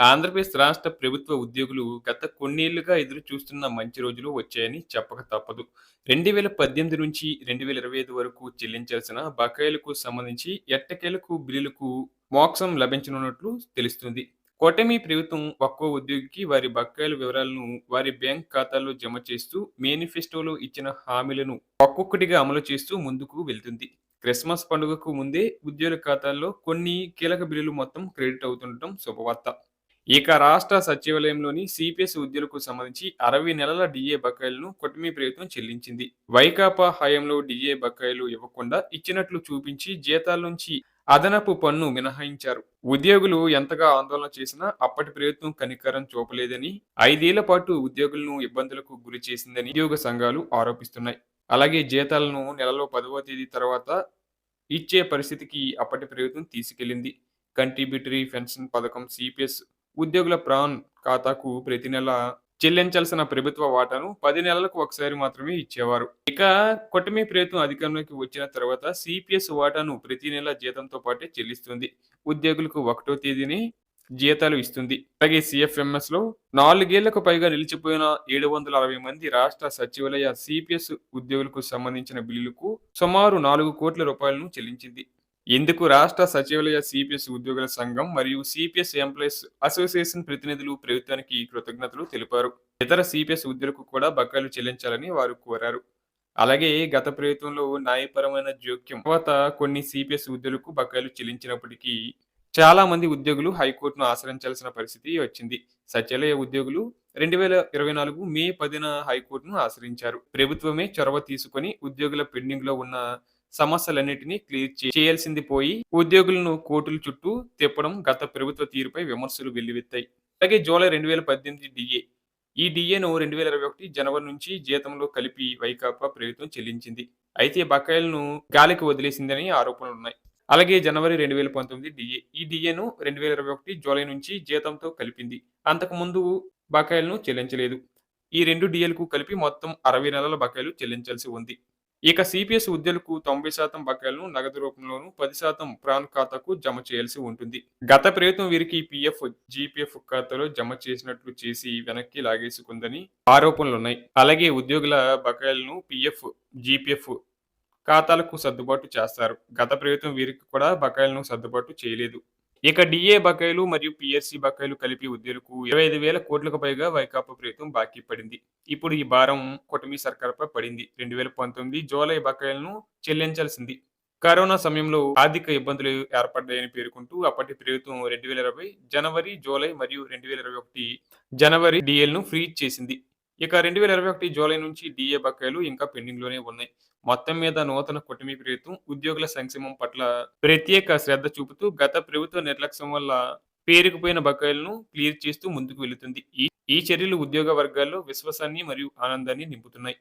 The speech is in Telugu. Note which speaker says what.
Speaker 1: ఆంధ్రప్రదేశ్ రాష్ట్ర ప్రభుత్వ ఉద్యోగులు గత కొన్నేళ్లుగా ఎదురు చూస్తున్న మంచి రోజులు వచ్చాయని చెప్పక తప్పదు. 2018 నుంచి 2025 వరకు చెల్లించాల్సిన బకాయిలకు సంబంధించి ఎట్టకేలకు బిల్లులకు మోక్షం లభించనున్నట్లు తెలుస్తుంది. కూటమి ప్రభుత్వం ఒక్కో ఉద్యోగికి వారి బకాయిల వివరాలను వారి బ్యాంక్ ఖాతాల్లో జమ చేస్తూ మేనిఫెస్టోలో ఇచ్చిన హామీలను ఒక్కొక్కటిగా అమలు చేస్తూ ముందుకు వెళ్తుంది. క్రిస్మస్ పండుగకు ముందే ఉద్యోగుల ఖాతాల్లో కొన్ని కీలక బిల్లులు మొత్తం క్రెడిట్ అవుతుండటం శుభవార్త. ఇక రాష్ట్ర సచివాలయంలోని సిపిఎస్ ఉద్యోగులకు సంబంధించి 60 నెలల డిఏ బకాయిలను కూటమి ప్రభుత్వం చెల్లించింది. వైకాపా హయాంలో డిఏ బకాయిలు ఇవ్వకుండా ఇచ్చినట్లు చూపించి జీతాల నుంచి అదనపు పన్ను మినహాయించారు. ఉద్యోగులు ఎంతగా ఆందోళన చేసినా అప్పటి ప్రభుత్వం కనికరం చూపలేదని, 5 ఏళ్ల పాటు ఉద్యోగులను ఇబ్బందులకు గురి చేసిందని ఉద్యోగ సంఘాలు ఆరోపిస్తున్నాయి. అలాగే జీతాలను నెలలో 10వ తేదీ తర్వాత ఇచ్చే పరిస్థితికి అప్పటి ప్రభుత్వం తీసుకెళ్లింది. కంట్రిబ్యూటరీ పెన్షన్ పథకం సిపిఎస్ ఉద్యోగుల ప్రాన్ ఖాతాకు ప్రతి నెల చెల్లించాల్సిన ప్రభుత్వ వాటాను 10 నెలలకు ఒకసారి మాత్రమే ఇచ్చేవారు. ఇక కూటమి ప్రభుత్వం అధికారంలోకి వచ్చిన తర్వాత సిపిఎస్ వాటాను ప్రతి నెల జీతంతో పాటే చెల్లిస్తుంది. ఉద్యోగులకు 1వ తేదీని జీతాలు ఇస్తుంది. అలాగే సిఎఫ్ఎంఎస్ లో 4 ఏళ్లకు పైగా నిలిచిపోయిన 760 మంది రాష్ట్ర సచివాలయ సిపిఎస్ ఉద్యోగులకు సంబంధించిన బిల్లులకు సుమారు 4 కోట్ల రూపాయలను చెల్లించింది. ఇందుకు రాష్ట్ర సచివాలయ సిపిఎస్ ఉద్యోగుల సంఘం మరియు సిపిఎస్ ఎంప్లాయీస్ అసోసియేషన్ ప్రతినిధులు ప్రభుత్వానికి కృతజ్ఞతలు తెలిపారు. ఇతర సిపిఎస్ ఉద్యోగులకు కూడా బకాయిలు చెల్లించాలని వారు కోరారు. అలాగే గత ప్రభుత్వంలో న్యాయపరమైన జోక్యం తర్వాత కొన్ని సిపిఎస్ ఉద్యోగులకు బకాయిలు చెల్లించినప్పటికీ చాలా మంది ఉద్యోగులు హైకోర్టును ఆశ్రయించాల్సిన పరిస్థితి వచ్చింది. సచివాలయ ఉద్యోగులు 2024 మే 10న హైకోర్టును ఆశ్రయించారు. ప్రభుత్వమే చొరవ తీసుకొని ఉద్యోగుల పెండింగ్ లో ఉన్న సమస్యలన్నిటినీ క్లియర్ చేయాల్సింది పోయి ఉద్యోగులను కోర్టుల చుట్టూ తిప్పడం గత ప్రభుత్వ తీరుపై విమర్శలు వెల్లువెత్తాయి. అలాగే జూలై 2018 డిఏ ఈ డిఏను 2021 జనవరి నుంచి జీతంలో కలిపి వైకాపా ప్రభుత్వం చెల్లించింది. అయితే బకాయిలను గాలికి వదిలేసిందని ఆరోపణలున్నాయి. అలాగే జనవరి 2019 డిఏ ఈ డిఏను 2021 జూలై నుంచి జీతంతో కలిపింది. అంతకుముందు బకాయిలను చెల్లించలేదు. ఈ 2 డిఏలకు కలిపి మొత్తం 60 నెలల బకాయిలు చెల్లించాల్సి ఉంది. ఇక సిపిఎస్ ఉద్యోగులకు 90% బకాయిలను నగదు రూపంలోను 10% ప్రాన్ ఖాతాకు జమ చేయాల్సి ఉంటుంది. గత ప్రభుత్వం వీరికి పిఎఫ్, జిపిఎఫ్ ఖాతాలో జమ చేసినట్లు చేసి వెనక్కి లాగేసుకుందని ఆరోపణలున్నాయి. అలాగే ఉద్యోగుల బకాయిలను పిఎఫ్, జిపిఎఫ్ ఖాతాలకు సర్దుబాటు చేస్తారు. గత ప్రభుత్వం వీరికి కూడా బకాయిలను సర్దుబాటు చేయలేదు. ఇక డిఏ బకాయిలు మరియు పిఎస్సి బకాయిలు కలిపి ఉద్యోగులకు 25,000 కోట్లకు పైగా వైకాపా ప్రభుత్వం బాకీ పడింది. ఇప్పుడు ఈ భారం కూటమి సర్కారుపై పడింది. 2019 జూలై బకాయిలను చెల్లించాల్సింది. కరోనా సమయంలో ఆర్థిక ఇబ్బందులు ఏర్పడ్డాయని పేర్కొంటూ అప్పటి ప్రభుత్వం 2020 జనవరి, జూలై మరియు 2021 జనవరి డిఏలను ఫ్రీజ్ చేసింది. ఇక 2021 జూలై నుంచి డిఏ బకాయిలు ఇంకా పెండింగ్ లోనే ఉన్నాయి. మొత్తం మీద నూతన కూటమి ప్రభుత్వం ఉద్యోగుల సంక్షేమం పట్ల ప్రత్యేక శ్రద్ధ చూపుతూ గత ప్రభుత్వ నిర్లక్ష్యం వల్ల పేరుకుపోయిన బకాయిలను క్లియర్ చేస్తూ ముందుకు వెళుతుంది. ఈ చర్యలు ఉద్యోగ వర్గాల్లో విశ్వాసాన్ని మరియు ఆనందాన్ని నింపుతున్నాయి.